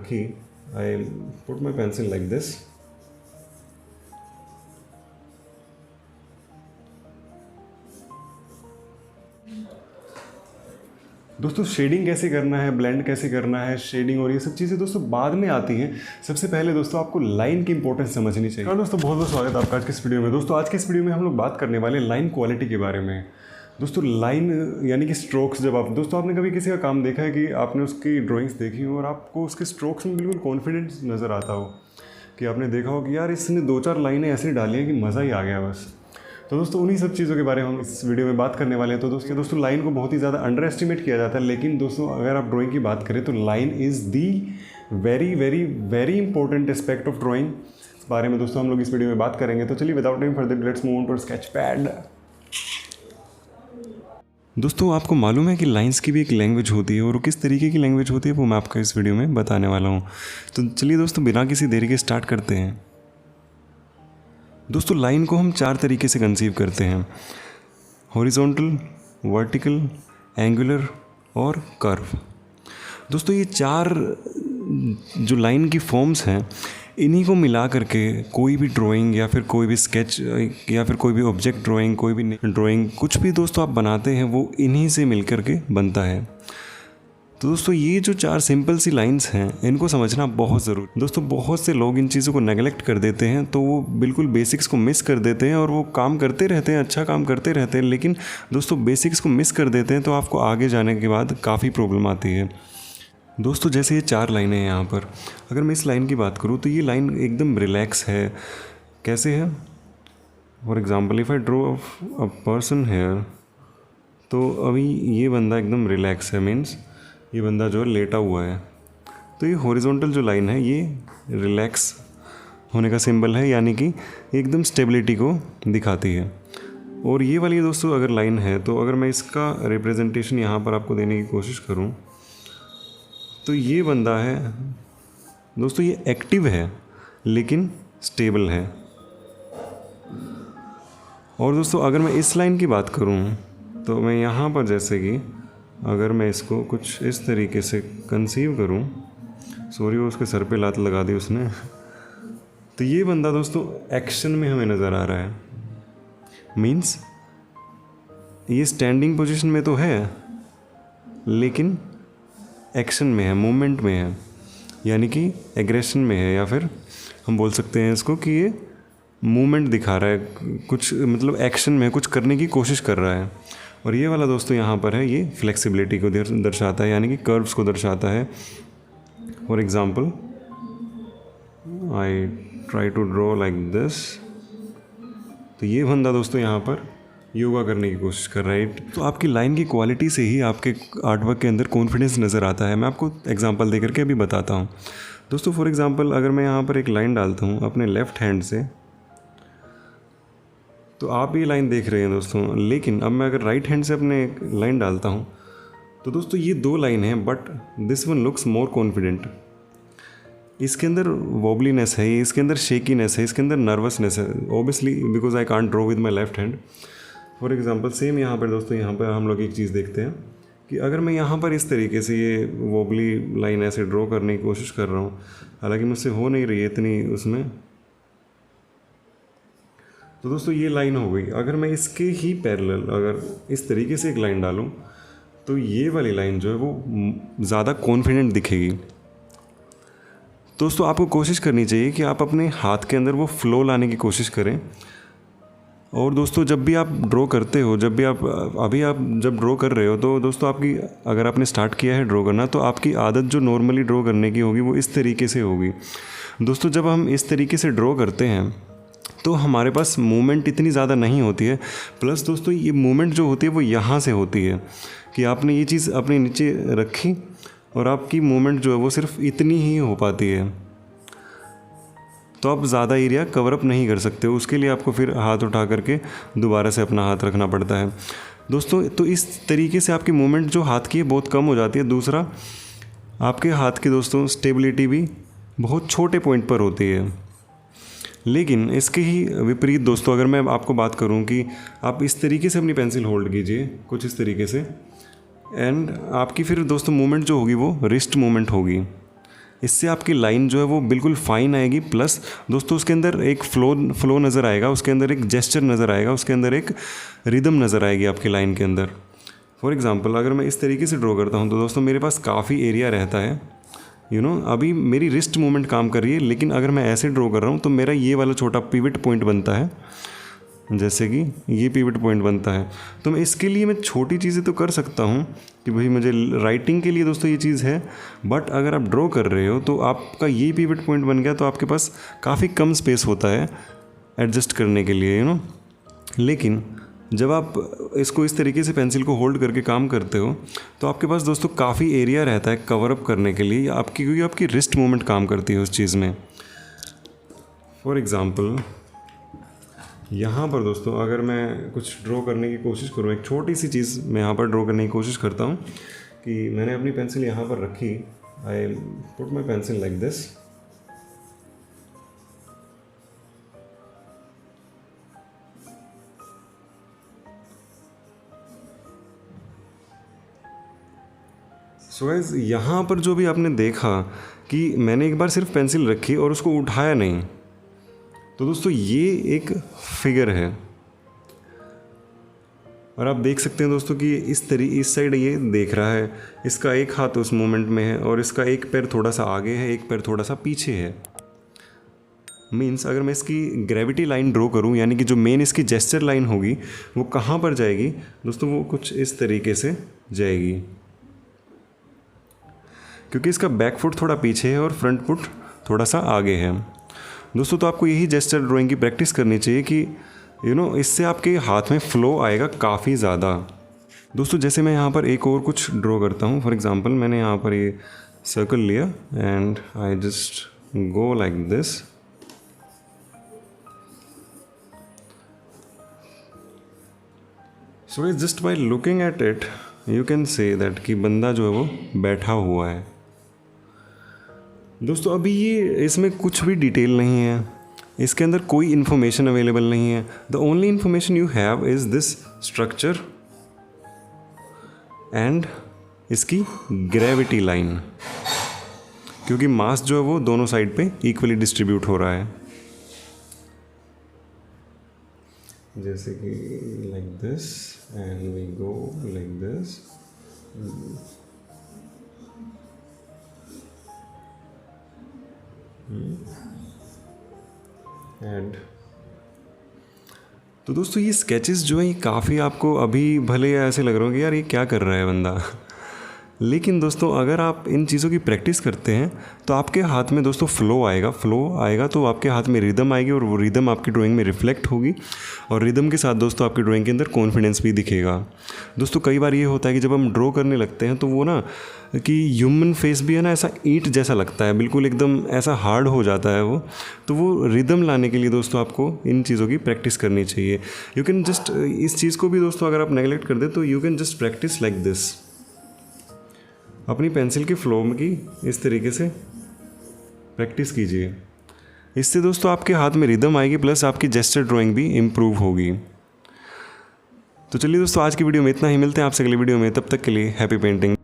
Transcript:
रखी, I put my pencil like this. दोस्तों shading कैसे करना है, ब्लेंड कैसे करना है, शेडिंग और ये सब चीज़ें दोस्तों बाद में आती हैं। सबसे पहले दोस्तों आपको लाइन की इंपॉर्टेंस समझनी चाहिए। हाँ दोस्तों, बहुत बहुत स्वागत है आपका आज के इस वीडियो में। दोस्तों आज के इस वीडियो में हम लोग बात करने वाले लाइन क्वालिटी के बारे में। दोस्तों लाइन यानी कि स्ट्रोक्स, जब आप दोस्तों आपने कभी किसी का काम देखा है कि आपने उसकी ड्राइंग्स देखी हो और आपको उसके स्ट्रोक्स में बिल्कुल कॉन्फिडेंस नज़र आता हो, कि आपने देखा हो कि यार इसने 2-4 लाइनें ऐसी डाली हैं कि मज़ा ही आ गया बस। तो दोस्तों उन्हीं सब चीज़ों के बारे में हम इस वीडियो में बात करने वाले हैं। तो दोस्तों लाइन को बहुत ही ज़्यादा अंडर एस्टिमेट किया जाता है, लेकिन दोस्तों अगर आप ड्राइंग की बात करें तो line is the very very very important aspect of drawing. इस बारे में दोस्तों हम लोग इस वीडियो में बात करेंगे। तो चलिए without time further let's move on to sketch pad. दोस्तों आपको मालूम है कि लाइंस की भी एक लैंग्वेज होती है, और किस तरीके की लैंग्वेज होती है वो मैं आपको इस वीडियो में बताने वाला हूँ। तो चलिए दोस्तों बिना किसी देरी के स्टार्ट करते हैं। दोस्तों लाइन को हम 4 तरीके से कंसीव करते हैं: हॉरिजॉन्टल, वर्टिकल, एंगुलर और कर्व। दोस्तों ये 4 जो लाइन की फॉर्म्स हैं, इन्हीं को मिला करके कोई भी ड्राइंग या फिर कोई भी स्केच या फिर कोई भी ऑब्जेक्ट ड्राइंग, कोई भी ड्राइंग, कुछ भी दोस्तों आप बनाते हैं वो इन्हीं से मिल करके बनता है। तो दोस्तों ये जो 4 सिंपल सी लाइंस हैं, इनको समझना बहुत ज़रूरी। दोस्तों बहुत से लोग इन चीज़ों को नेगलेक्ट कर देते हैं, तो वो बिल्कुल बेसिक्स को मिस कर देते हैं और वो काम करते रहते हैं, अच्छा काम करते रहते हैं, लेकिन दोस्तों बेसिक्स को मिस कर देते हैं तो आपको आगे जाने के बाद काफ़ी प्रॉब्लम आती है। दोस्तों जैसे ये 4 लाइनें हैं यहाँ पर, अगर मैं इस लाइन की बात करूँ तो ये लाइन एकदम रिलैक्स है। कैसे है? For example if I draw a person here, तो अभी ये बंदा एकदम रिलैक्स है, मीन्स ये बंदा जो है लेटा हुआ है। तो ये हॉरिजॉन्टल जो लाइन है ये रिलैक्स होने का सिंबल है, यानी कि एकदम स्टेबिलिटी को दिखाती है। और ये वाली दोस्तों अगर लाइन है, तो अगर मैं इसका रिप्रेजेंटेशन यहाँ पर आपको देने की कोशिश करूँ तो ये बंदा है दोस्तों, ये एक्टिव है लेकिन स्टेबल है। और दोस्तों अगर मैं इस लाइन की बात करूँ तो मैं यहाँ पर जैसे कि अगर मैं इसको कुछ इस तरीके से कंसीव करूं, सॉरी वो उसके सर पे लात लगा दी उसने, तो ये बंदा दोस्तों एक्शन में हमें नज़र आ रहा है। मीन्स ये स्टैंडिंग पोजीशन में तो है लेकिन एक्शन में है, मूवमेंट में है, यानी कि एग्रेशन में है, या फिर हम बोल सकते हैं इसको कि ये मूवमेंट दिखा रहा है, कुछ मतलब एक्शन में कुछ करने की कोशिश कर रहा है। और ये वाला दोस्तों यहाँ पर है, ये फ्लेक्सिबिलिटी को दर्शाता है, यानी कि कर्व्स को दर्शाता है। For example I try to draw like this, तो ये बंदा दोस्तों यहाँ पर योगा करने की कोशिश कर रहा है। तो आपकी लाइन की क्वालिटी से ही आपके आर्टवर्क के अंदर कॉन्फिडेंस नज़र आता है। मैं आपको एग्जांपल दे करके अभी बताता हूँ। दोस्तों फॉर एग्ज़ाम्पल अगर मैं यहाँ पर एक लाइन डालता हूँ अपने लेफ़्ट हैंड से, तो आप ये लाइन देख रहे हैं दोस्तों, लेकिन अब मैं अगर राइट हैंड से अपने एक लाइन डालता हूँ तो दोस्तों ये 2 लाइन हैं, but this one looks more confident. इसके अंदर वॉबलीनेस है, इसके अंदर शेकीनेस है, इसके अंदर नर्वसनेस है, obviously because I can't draw with my left hand. For example same यहाँ पर दोस्तों, यहाँ पर हम लोग एक चीज़ देखते हैं कि अगर मैं यहाँ पर इस तरीके से ये वॉबली लाइन ऐसे ड्रॉ करने की कोशिश कर रहा हूँ, हालांकि मुझसे हो नहीं रही है इतनी उसमें, तो दोस्तों ये लाइन हो गई। अगर मैं इसके ही पैरेलल अगर इस तरीके से एक लाइन डालूं तो ये वाली लाइन जो है वो ज़्यादा कॉन्फिडेंट दिखेगी। दोस्तों आपको कोशिश करनी चाहिए कि आप अपने हाथ के अंदर वो फ्लो लाने की कोशिश करें। और दोस्तों जब भी आप ड्रॉ करते हो, जब भी आप जब ड्रॉ कर रहे हो, तो दोस्तों आपकी अगर आपने स्टार्ट किया है ड्रॉ करना, तो आपकी आदत जो नॉर्मली ड्रॉ करने की होगी वो इस तरीके से होगी। दोस्तों जब हम इस तरीके से ड्रॉ करते हैं तो हमारे पास मूवमेंट इतनी ज़्यादा नहीं होती है। प्लस दोस्तों ये मूवमेंट जो होती है वो यहाँ से होती है कि आपने ये चीज़ अपने नीचे रखी और आपकी मूवमेंट जो है वो सिर्फ इतनी ही हो पाती है, तो आप ज़्यादा एरिया कवर अप नहीं कर सकते हो। उसके लिए आपको फिर हाथ उठा करके दोबारा से अपना हाथ रखना पड़ता है दोस्तों। तो इस तरीके से आपकी मूवमेंट जो हाथ की है बहुत कम हो जाती है। दूसरा, आपके हाथ की दोस्तों स्टेबिलिटी भी बहुत छोटे पॉइंट पर होती है। लेकिन इसके ही विपरीत दोस्तों अगर मैं आपको बात करूं कि आप इस तरीके से अपनी पेंसिल होल्ड कीजिए, कुछ इस तरीके से, एंड आपकी फिर दोस्तों मूवमेंट जो होगी वो रिस्ट मूवमेंट होगी। इससे आपकी लाइन जो है वो बिल्कुल फाइन आएगी, प्लस दोस्तों उसके अंदर एक फ्लो नज़र आएगा, उसके अंदर एक जेस्चर नज़र आएगा, उसके अंदर एक रिदम नज़र आएगी आपकी लाइन के अंदर। फॉर एग्ज़ाम्पल अगर मैं इस तरीके से ड्रॉ करता हूँ तो दोस्तों मेरे पास काफ़ी एरिया रहता है, अभी मेरी रिस्ट मूवमेंट काम कर रही है, लेकिन अगर मैं ऐसे ड्रॉ कर रहा हूँ तो मेरा ये वाला छोटा पिवट पॉइंट बनता है, जैसे कि ये पिवट पॉइंट बनता है। तो मैं इसके लिए मैं छोटी चीज़ें तो कर सकता हूँ कि भाई मुझे राइटिंग के लिए दोस्तों ये चीज़ है, बट अगर आप ड्रॉ कर रहे हो तो आपका ये पिवट पॉइंट बन गया तो आपके पास काफ़ी कम स्पेस होता है एडजस्ट करने के लिए। लेकिन जब आप इसको इस तरीके से पेंसिल को होल्ड करके काम करते हो तो आपके पास दोस्तों काफ़ी एरिया रहता है कवर अप करने के लिए, क्योंकि आपकी रिस्ट मूवमेंट काम करती है उस चीज़ में। फॉर एग्ज़ाम्पल यहाँ पर दोस्तों अगर मैं कुछ ड्रॉ करने की कोशिश करूँ, एक छोटी सी चीज़ मैं यहाँ पर ड्रॉ करने की कोशिश करता हूँ कि मैंने अपनी पेंसिल यहाँ पर रखी, I put my pencil like this, so guys यहाँ पर जो भी आपने देखा कि मैंने एक बार सिर्फ पेंसिल रखी और उसको उठाया नहीं, तो दोस्तों ये एक फिगर है। और आप देख सकते हैं दोस्तों कि इस साइड ये देख रहा है, इसका एक हाथ उस मोमेंट में है और इसका एक पैर थोड़ा सा आगे है, एक पैर थोड़ा सा पीछे है। मीन्स अगर मैं इसकी ग्रेविटी लाइन ड्रॉ करूं, यानी कि जो मेन इसकी जेस्चर लाइन होगी वो कहाँ पर जाएगी दोस्तों, वो कुछ इस तरीके से जाएगी, क्योंकि इसका बैक फुट थोड़ा पीछे है और फ्रंट फुट थोड़ा सा आगे है दोस्तों। तो आपको यही जेस्चर ड्राइंग की प्रैक्टिस करनी चाहिए कि इससे आपके हाथ में फ़्लो आएगा काफ़ी ज़्यादा। दोस्तों जैसे मैं यहाँ पर एक और कुछ ड्रॉ करता हूँ, फॉर एग्ज़ाम्पल मैंने यहाँ पर ये सर्कल लिया and I just go like this. So just by looking at it you can say that कि बंदा जो है वो बैठा हुआ है। दोस्तों अभी ये इसमें कुछ भी डिटेल नहीं है, इसके अंदर कोई इन्फॉर्मेशन अवेलेबल नहीं है। The only information you have is this structure and इसकी ग्रेविटी लाइन, क्योंकि मास जो है वो दोनों साइड पे इक्वली डिस्ट्रीब्यूट हो रहा है, जैसे कि like this and we go like this. And तो दोस्तों ये स्केचेस जो है ये काफ़ी आपको अभी भले ऐसे लग रहा हो कि यार ये क्या कर रहा है बंदा, लेकिन दोस्तों अगर आप इन चीज़ों की प्रैक्टिस करते हैं तो आपके हाथ में दोस्तों फ्लो आएगा तो आपके हाथ में रिदम आएगी और वो रिदम आपकी ड्राइंग में रिफ्लेक्ट होगी, और रिदम के साथ दोस्तों आपकी ड्राइंग के अंदर कॉन्फिडेंस भी दिखेगा। दोस्तों कई बार ये होता है कि जब हम ड्रॉ करने लगते हैं तो वो ना कि ह्यूमन फेस भी है ना ऐसा ईंट जैसा लगता है, बिल्कुल एकदम ऐसा हार्ड हो जाता है वो। तो वो रिदम लाने के लिए दोस्तों आपको इन चीज़ों की प्रैक्टिस करनी चाहिए। यू कैन जस्ट इस चीज़ को भी दोस्तों अगर आप नेगलेक्ट कर दें तो you can just practice like this, अपनी पेंसिल के फ्लो की इस तरीके से प्रैक्टिस कीजिए। इससे दोस्तों आपके हाथ में रिदम आएगी, प्लस आपकी जेस्चर ड्राइंग भी इम्प्रूव होगी। तो चलिए दोस्तों आज की वीडियो में इतना ही, मिलते हैं आपसे अगली वीडियो में, तब तक के लिए हैप्पी पेंटिंग।